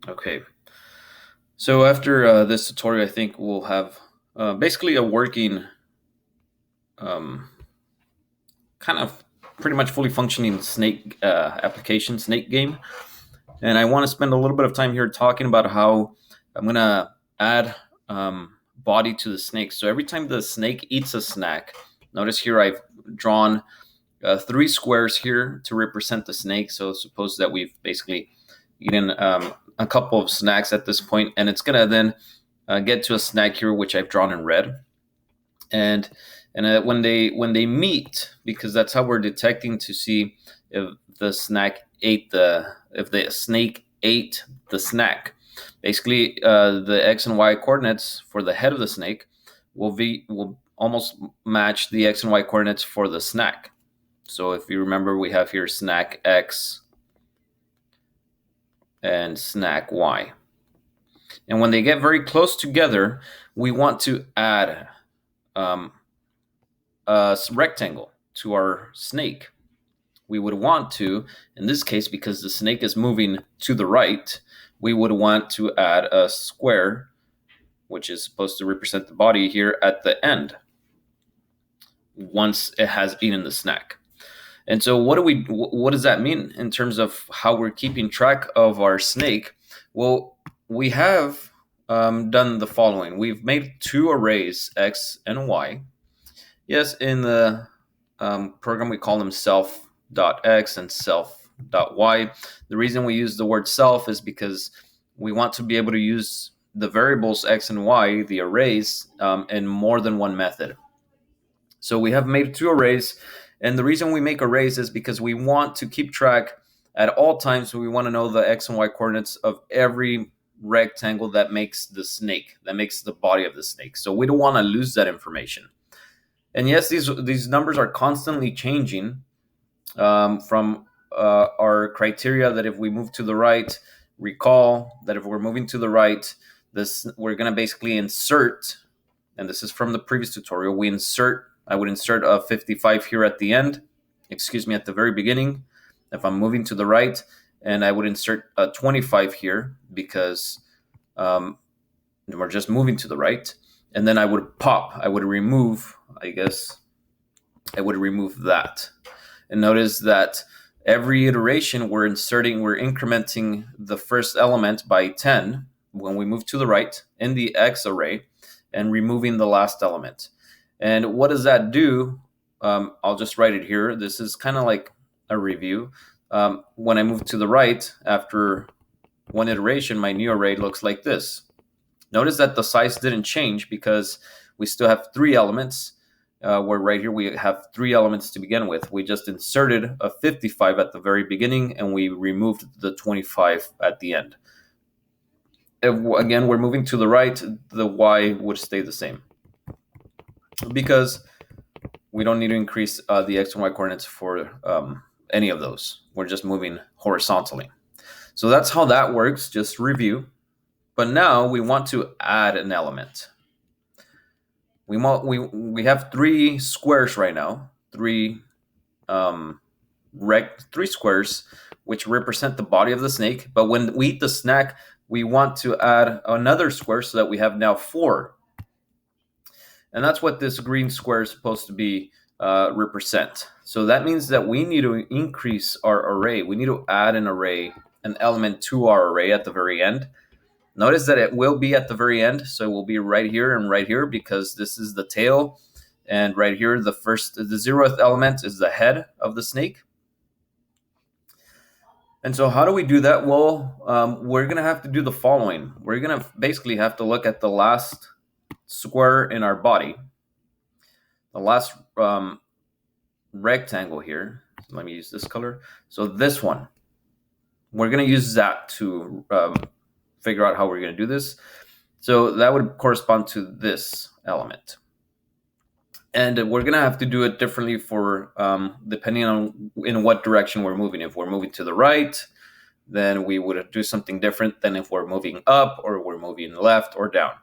Okay, so after this tutorial, I think we'll have basically a working, um, kind of pretty much fully functioning snake application, snake game. And I want to spend a little bit of time here talking about how I'm going to add body to the snake. So every time the snake eats a snack, notice here I've drawn three squares here to represent the snake. So suppose that we've basically eaten a couple of snacks at this point, and it's going to then get to a snack here, which I've drawn in red. And when they meet, because that's how we're detecting to see if the snake ate the snack. Basically, the x and y coordinates for the head of the snake will almost match the x and y coordinates for the snack. So if you remember, we have here snack x and snack y. And when they get very close together, we want to add um, a rectangle to our snake. We would want to, in this case, because the snake is moving to the right, we would want to add a square, which is supposed to represent the body here at the end, once it has eaten the snack. And so what does that mean in terms of how we're keeping track of our snake? Well, we have done the following. We've made two arrays, x and y. Yes, in the program we call them self.x and self.y. The reason we use the word self is because we want to be able to use the variables x and y, the arrays, in more than one method. So we have made two arrays, and the reason we make arrays is because we want to keep track at all times. We want to know the x and y coordinates of every rectangle that makes the snake, that makes the body of the snake. So we don't want to lose that information. And yes, these numbers are constantly changing from our criteria that if we move to the right, recall that if we're moving to the right, this we're going to basically insert, and this is from the previous tutorial, I would insert a 55 here at the end, at the very beginning, if I'm moving to the right, and I would insert a 25 here because we're just moving to the right. And then I would remove that. And notice that every iteration we're incrementing the first element by 10 when we move to the right in the X array and removing the last element. And what does that do? I'll just write it here. This is kind of like a review. When I move to the right after one iteration, my new array looks like this. Notice that the size didn't change because we still have three elements, where right here we have three elements to begin with. We just inserted a 55 at the very beginning and we removed the 25 at the end. Again, we're moving to the right, the y would stay the same because we don't need to increase the x and y coordinates for any of those. We're just moving horizontally. So that's how that works, just review. But now we want to add an element. We have three squares right now, three squares which represent the body of the snake. But when we eat the snack, we want to add another square so that we have now four. And that's what this green square is supposed to be represent. So that means that we need to increase our array. We need to add an element to our array at the very end. Notice that it will be at the very end, so it will be right here because this is the tail, and right here the 0th element is the head of the snake. And so how do we do that? Well, we're going to have to do the following. We're going to basically have to look at the last square in our body, the last rectangle here. Let me use this color. So this one, we're going to use that to figure out how we're going to do this. So that would correspond to this element. And we're going to have to do it differently for depending on in what direction we're moving. If we're moving to the right, then we would do something different than if we're moving up or we're moving left or down.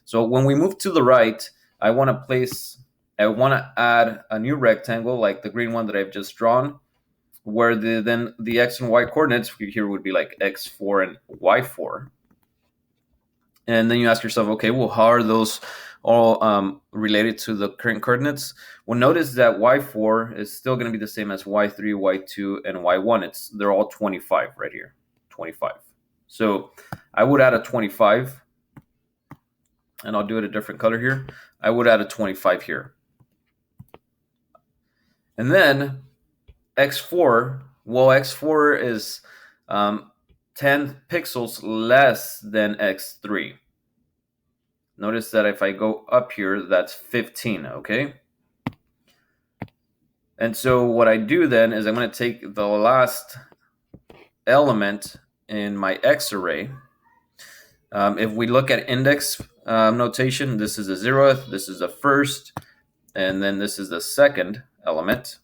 So when we move to the right, I want to add a new rectangle like the green one that I've just drawn, where then the x and y coordinates here would be like x4 and y4. And then you ask yourself, okay, well, how are those all related to the current coordinates? Well, notice that y4 is still going to be the same as y3, y2, and y1. They're all 25 right here, 25. So I would add a 25, and I'll do it a different color here. I would add a 25 here. And then x4, well, x4 is 10 pixels less than x3. Notice that if I go up here, that's 15, okay? And so what I do then is I'm going to take the last element in my x array. If we look at index notation, this is the 0th, this is the first, and then this is the second element.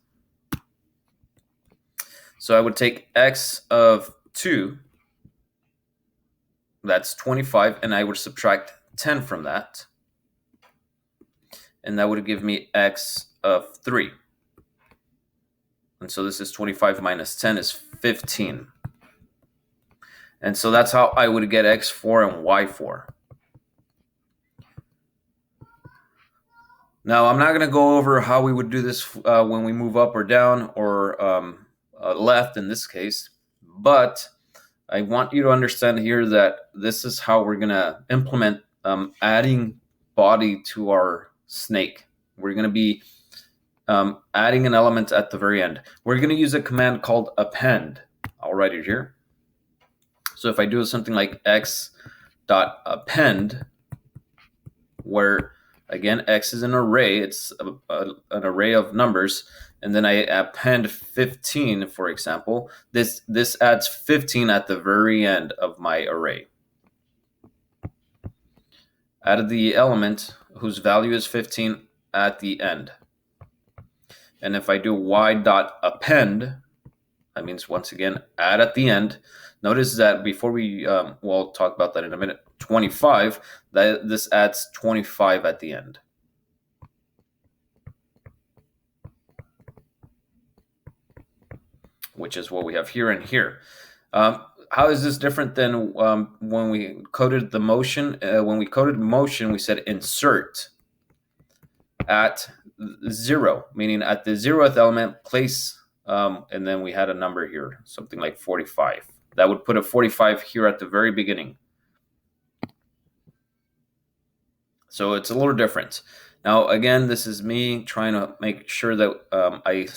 So I would take x of 2, that's 25, and I would subtract 10 from that. And that would give me x of 3. And so this is 25 minus 10 is 15. And so that's how I would get x4 and y4. Now, I'm not going to go over how we would do this when we move up or down or left in this case, but I want you to understand here that this is how we're going to implement adding body to our snake. We're going to be adding an element at the very end. We're going to use a command called append. I'll write it here. So if I do something like x.append, where again, x is an array, it's an array of numbers, and then I append 15, for example, this adds 15 at the very end of my array. Add the element whose value is 15 at the end. And if I do y.append, that means once again, add at the end. Notice that before we'll talk about that in a minute, 25, that this adds 25 at the end. Which is what we have here and here. How is this different than when we coded the motion? When we coded motion, we said insert at 0, meaning at the 0th element, place, and then we had a number here, something like 45. That would put a 45 here at the very beginning. So it's a little different. Now, again, this is me trying to make sure that I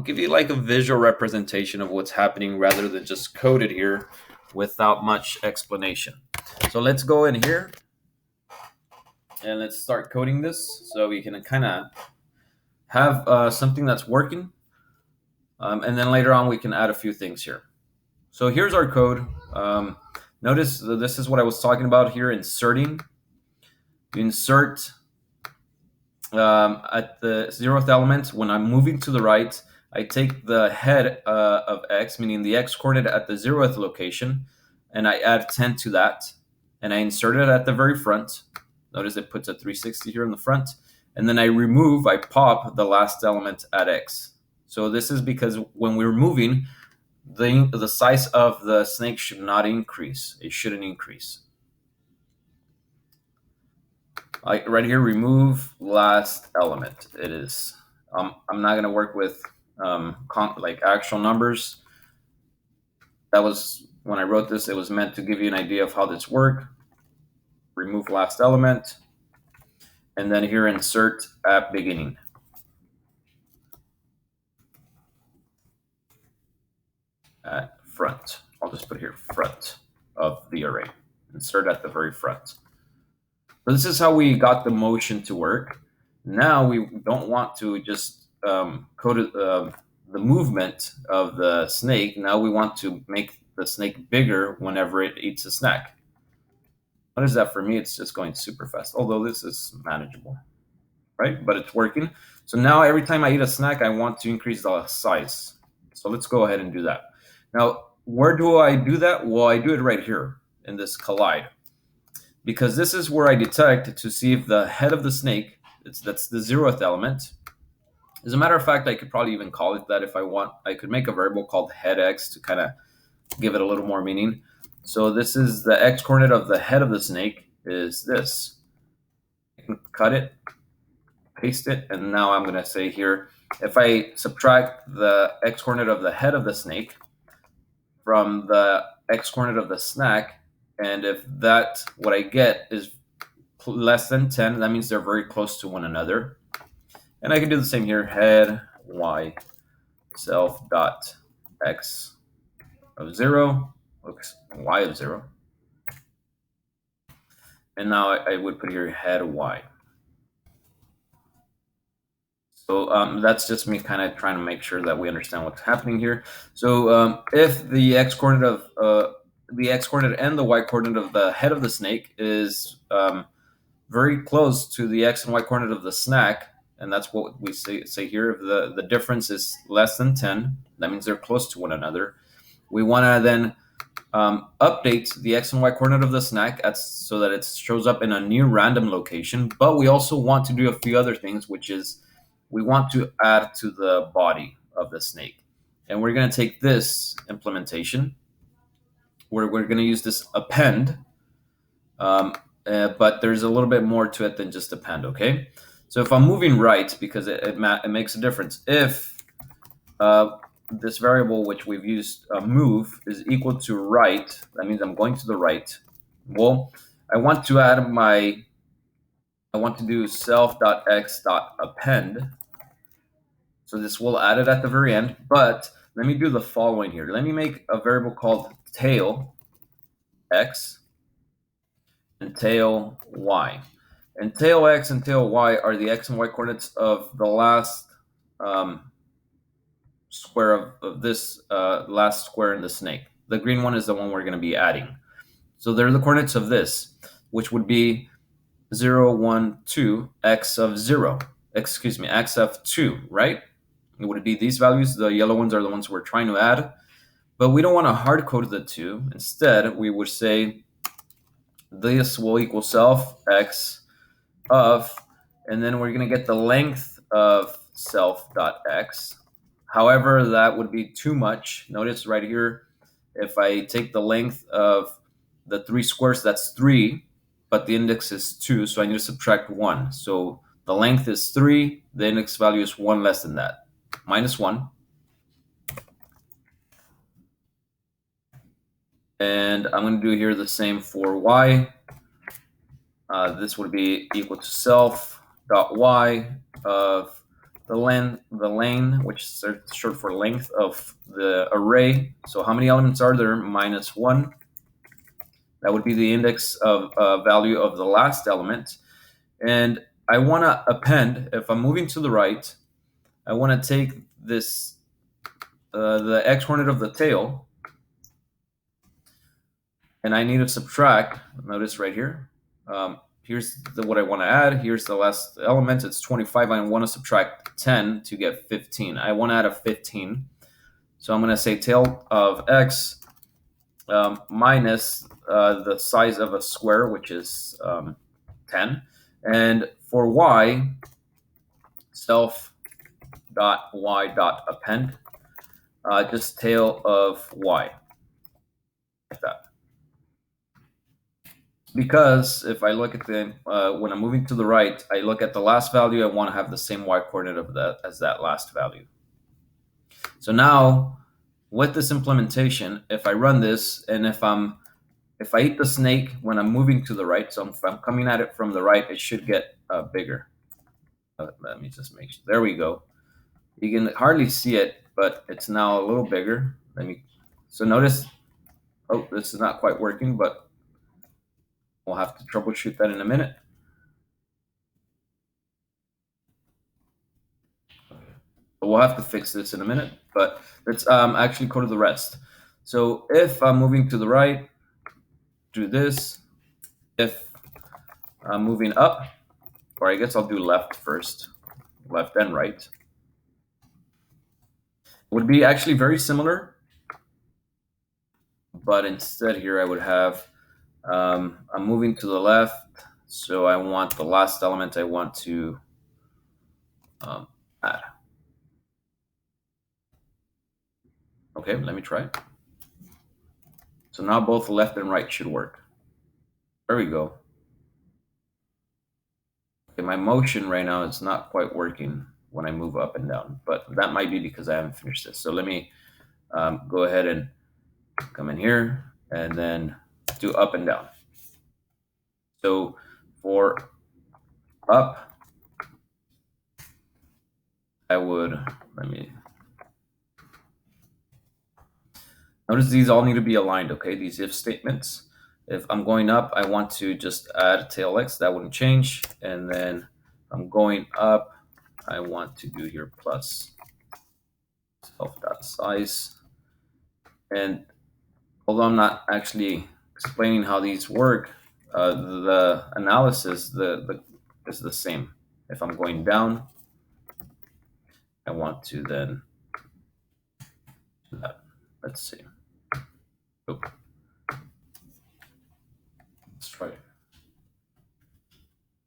give you like a visual representation of what's happening rather than just code it here without much explanation. So let's go in here and let's start coding this so we can kind of have something that's working. And then later on, we can add a few things here. So here's our code. Notice this is what I was talking about here, inserting. You insert at the 0th element. When I'm moving to the right, I take the head of x, meaning the x coordinate at the 0th location, and I add 10 to that, and I insert it at the very front. Notice it puts a 360 here in the front, and then I pop the last element at x. So this is because when we're moving, the size of the snake should not increase. It shouldn't increase. Right here, remove last element. It is. I'm not going to work with like actual numbers. That was, when I wrote this, it was meant to give you an idea of how this worked. Remove last element. And then here, insert at beginning. At front. I'll just put here front of the array. Insert at the very front. So this is how we got the motion to work. Now we don't want to just code the movement of the snake. Now we want to make the snake bigger whenever it eats a snack. What is that for me? It's just going super fast, although this is manageable, right? But it's working. So now every time I eat a snack, I want to increase the size. So let's go ahead and do that. Now, where do I do that? Well, I do it right here in this collide, because this is where I detect to see if the head of the snake, that's the 0th element, As a matter of fact, I could probably even call it that if I want. I could make a variable called head x to kind of give it a little more meaning. So this is the x coordinate of the head of the snake is this. I can cut it, paste it, and now I'm going to say here, if I subtract the x coordinate of the head of the snake from the x coordinate of the snack, and if that what I get is less than 10, that means they're very close to one another. And I can do the same here, head y self dot x of 0, oops, y of 0. And now I would put here head y. So that's just me kind of trying to make sure that we understand what's happening here. So if the x coordinate of the x coordinate and the y coordinate of the head of the snake is very close to the x and y coordinate of the snack, and that's what we say here. If the difference is less than 10, that means they're close to one another. We want to then update the x and y coordinate of the snack so that it shows up in a new random location. But we also want to do a few other things, which is we want to add to the body of the snake. And we're going to take this implementation where we're going to use this append. But there's a little bit more to it than just append, okay? So if I'm moving right, because it makes a difference, if this variable which we've used, move, is equal to right, that means I'm going to the right. Well, I want to do self.x.append. So this will add it at the very end, but let me do the following here. Let me make a variable called tail x and tail y. And tail x and tail y are the x and y coordinates of the last square of this last square in the snake. The green one is the one we're going to be adding. So they're the coordinates of this, which would be 0, 1, 2, x of 0. Excuse me, x of 2, right? Would it be these values? The yellow ones are the ones we're trying to add. But we don't want to hard code the 2. Instead, we would say this will equal self x of, and then we're going to get the length of self.x. However, that would be too much. Notice right here, if I take the length of the 3 squares, that's 3, but the index is 2, so I need to subtract 1. So the length is 3, the index value is 1 less than that, minus 1. And I'm going to do here the same for y. This would be equal to self.y of the lane, which is short for length of the array. So how many elements are there? Minus 1. That would be the index of value of the last element. And I want to append, if I'm moving to the right, I want to take this, the x coordinate of the tail, and I need to subtract. Notice right here. Here's what I want to add. Here's the last element. It's 25. I want to subtract 10 to get 15. I want to add a 15. So I'm going to say tail of x minus the size of a square, which is 10. And for y, self.y.append, just tail of y, like that. Because if I look at the, when I'm moving to the right, I look at the last value, I want to have the same y coordinate of that as that last value. So now, with this implementation, if I run this, and if I eat the snake when I'm moving to the right, so if I'm coming at it from the right, it should get bigger. Let me just make sure. There we go. You can hardly see it, but it's now a little bigger. So notice, oh, this is not quite working, but we'll have to troubleshoot that in a minute. We'll have to fix this in a minute, but let's actually go to the rest. So if I'm moving to the right, do this. If I'm moving up, or I guess I'll do left first, left and right. It would be actually very similar, but instead here I would have, I'm moving to the left, so I want the last element I want to add. Okay, let me try it. So now both left and right should work. There we go. Okay, my motion right now is not quite working when I move up and down, but that might be because I haven't finished this. So let me go ahead and come in here and then do up and down. So for up, I would, let me, notice these all need to be aligned, okay? These if statements. If I'm going up, I want to just add tail x, that wouldn't change. And then if I'm going up, I want to do here plus self.size. And although I'm not actually explaining how these work, the analysis is the same. If I'm going down, I want to then do that. Let's see. Oop. Let's try it.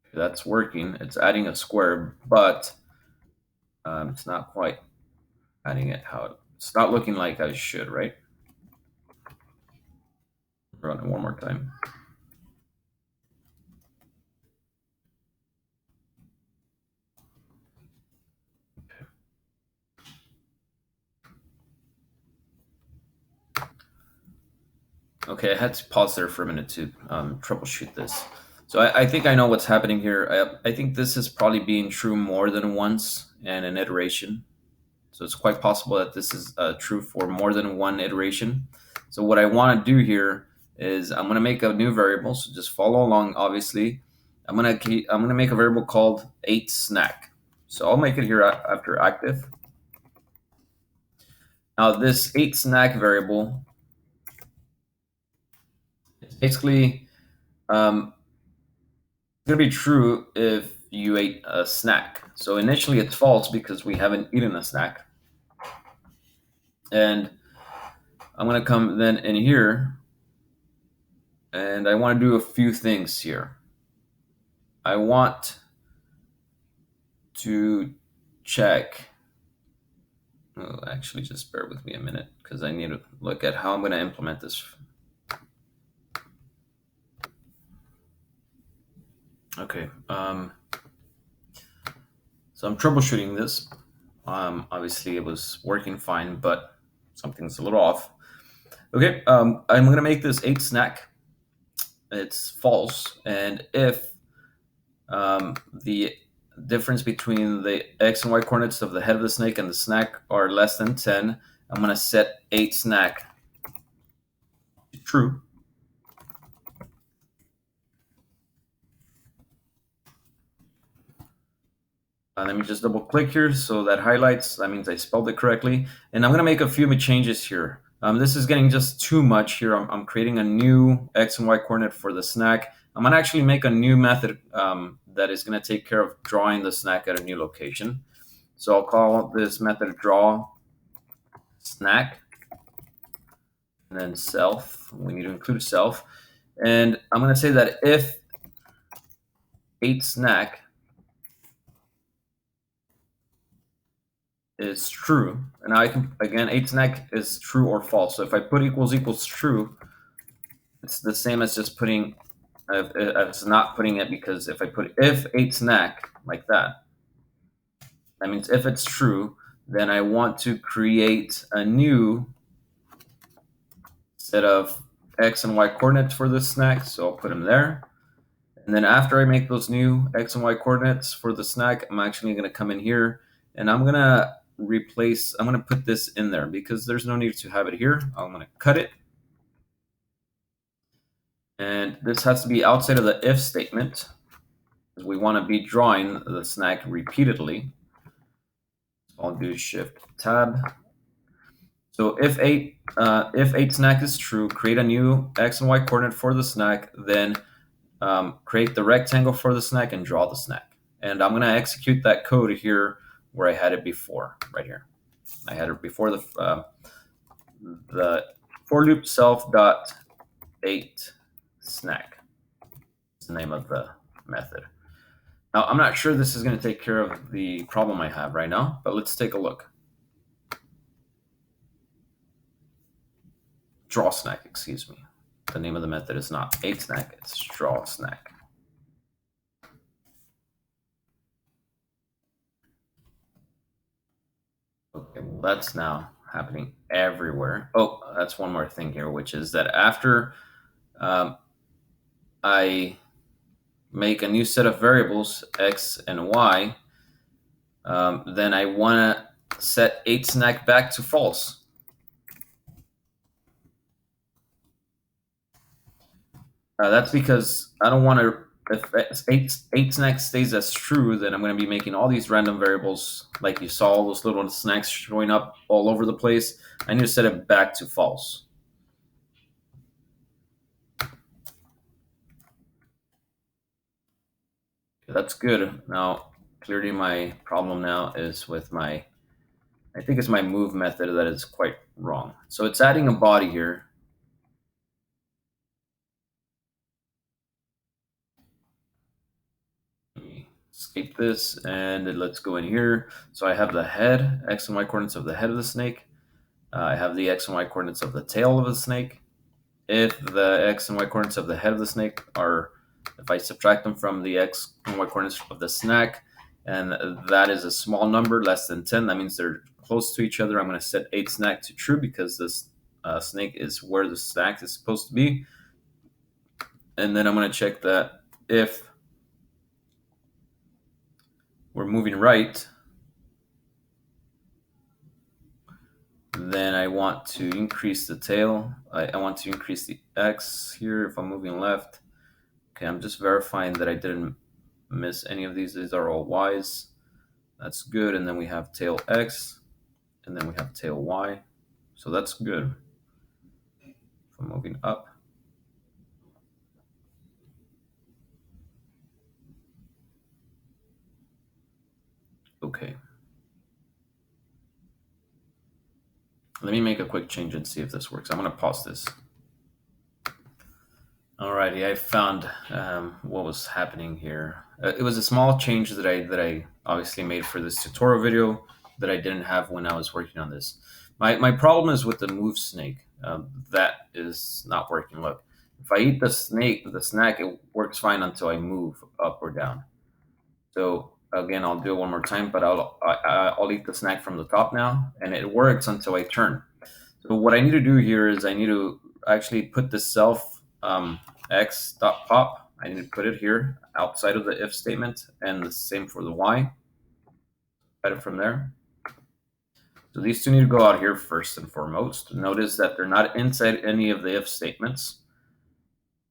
Okay, that's working. It's adding a square, but it's not quite adding it how it's not looking like I should, right? Run it one more time. Okay, I had to pause there for a minute to troubleshoot this. So I think I know what's happening here. I think this is probably being true more than once in an iteration. So it's quite possible that this is true for more than one iteration. So what I want to do here is I'm going to make a new variable. So just follow along. Obviously, I'm going to make a variable called 8snack. So I'll make it here after active. Now this 8snack variable is basically going to be true if you ate a snack. So initially it's false because we haven't eaten a snack. And I'm going to come then in here and I want to do a few things here. I want to check. Oh, actually, just bear with me a minute because I need to look at how I'm going to implement this. Okay. So I'm troubleshooting this. Obviously, it was working fine, but something's a little off. Okay. I'm going to make this 8snack. It's false, and if the difference between the x and y coordinates of the head of the snake and the snack are less than 10, I'm going to set 8snack to true. Let me just double click here so that highlights. That means I spelled it correctly. And I'm going to make a few changes here. This is getting just too much here. I'm creating a new x and y coordinate for the snack. I'm going to actually make a new method that is going to take care of drawing the snack at a new location. So I'll call this method draw snack. And then self. We need to include self. And I'm going to say that if 8snack is true, and I can again 8snack is true or false. So if I put equals true, it's the same as just putting it's not putting it, because if I put if 8snack like that, that means if it's true, then I want to create a new set of x and y coordinates for this snack. So I'll put them there. And then after I make those new x and y coordinates for the snack, I'm actually going to come in here and I'm going to put this in there because there's no need to have it here. I'm going to cut it. And this has to be outside of the if statement. We want to be drawing the snack repeatedly. So I'll do Shift Tab. So if 8snack is true, create a new x and y coordinate for the snack, then create the rectangle for the snack and draw the snack. And I'm going to execute that code here where I had it before, right here. I had it before the for loop self dot 8snack. It's the name of the method. Now, I'm not sure this is going to take care of the problem I have right now, but let's take a look. draw snack, excuse me. The name of the method is not ate snack, it's draw snack. Okay, well, that's now happening everywhere. Oh, that's one more thing here, which is that after I make a new set of variables, x and y, then I want to set ate snack back to false. That's because I don't want to. If ate snack stays as true, then I'm going to be making all these random variables, like you saw, all those little snacks showing up all over the place. I need to set it back to false. That's good. Now, clearly my problem now is with my, I think it's my move method that is quite wrong. So it's adding a body here. Let me escape this and let's go in here. So I have the head, x and y coordinates of the head of the snake. I have the x and y coordinates of the tail of the snake. If the x and y coordinates of the head of the snake are, if I subtract them from the x and y coordinates of the snack, and that is a small number, less than 10, that means they're close to each other. I'm going to set ate snack to true because this snake is where the snack is supposed to be. And then I'm going to check that if we're moving right, then I want to increase the tail. I want to increase the x here if I'm moving left. Okay, I'm just verifying that I didn't miss any of these. These are all y's. That's good. And then we have tail x, and then we have tail y. So that's good. If I'm moving up. Okay. Let me make a quick change and see if this works. I'm going to pause this. Alrighty, I found what was happening here. It was a small change that I obviously made for this tutorial video that I didn't have when I was working on this. My problem is with the move snake. That is not working. Look, if I eat the snack, it works fine until I move up or down. So again, I'll do it one more time, but I'll eat the snack from the top now, and it works until I turn. So what I need to do here is I need to actually put the self x dot pop. I need to put it here outside of the if statement, and the same for the y. Add it from there. So these two need to go out here first and foremost. Notice that they're not inside any of the if statements.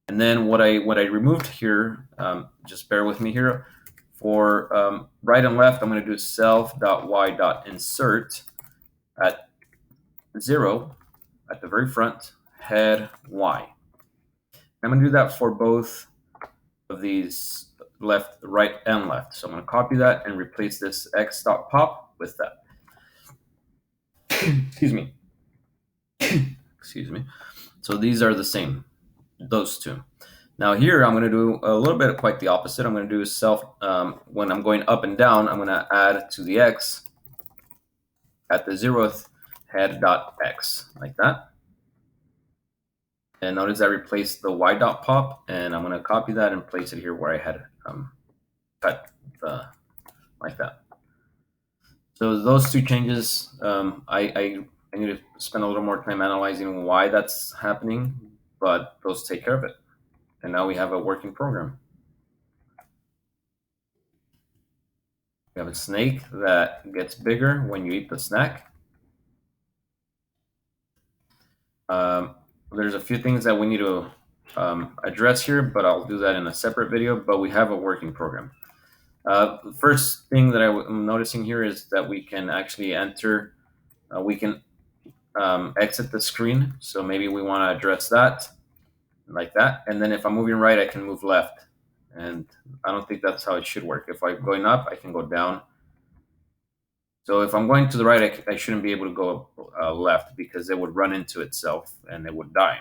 And then what I removed here, just bear with me here. For right and left, I'm going to do self.y.insert at 0 at the very front, head y. I'm going to do that for both of these left, right, and left. So I'm going to copy that and replace this x.pop with that. Excuse me. Excuse me. So these are the same, those two. Now here I'm going to do a little bit of quite the opposite. I'm going to do self, when I'm going up and down, I'm going to add to the x at the 0th head.x, like that. And notice I replaced the y.pop, and I'm going to copy that and place it here where I had cut like that. So those two changes, I need to spend a little more time analyzing why that's happening, but those take care of it. And now we have a working program. We have a snake that gets bigger when you eat the snack. There's a few things that we need to address here, but I'll do that in a separate video. But we have a working program. The first thing that I'm noticing here is that we can actually enter, we can exit the screen. So maybe we want to address that like that. And then if I'm moving right, I can move left. And I don't think that's how it should work. If I'm going up, I can go down. So if I'm going to the right, I shouldn't be able to go left because it would run into itself and it would die.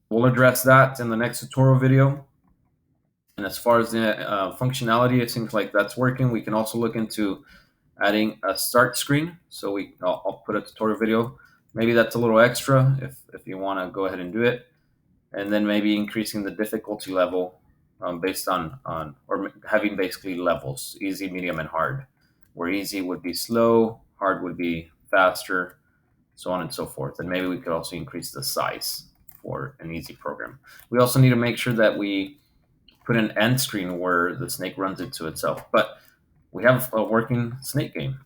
We'll address that in the next tutorial video. And as far as the functionality, it seems like that's working. We can also look into adding a start screen. So I'll put a tutorial video Maybe that's a little extra if you want to go ahead and do it, and then maybe increasing the difficulty level based on or having basically levels: easy, medium, and hard. Where easy would be slow, hard would be faster, so on and so forth. And maybe we could also increase the size for an easy program. We also need to make sure that we put an end screen where the snake runs into itself. But we have a working snake game.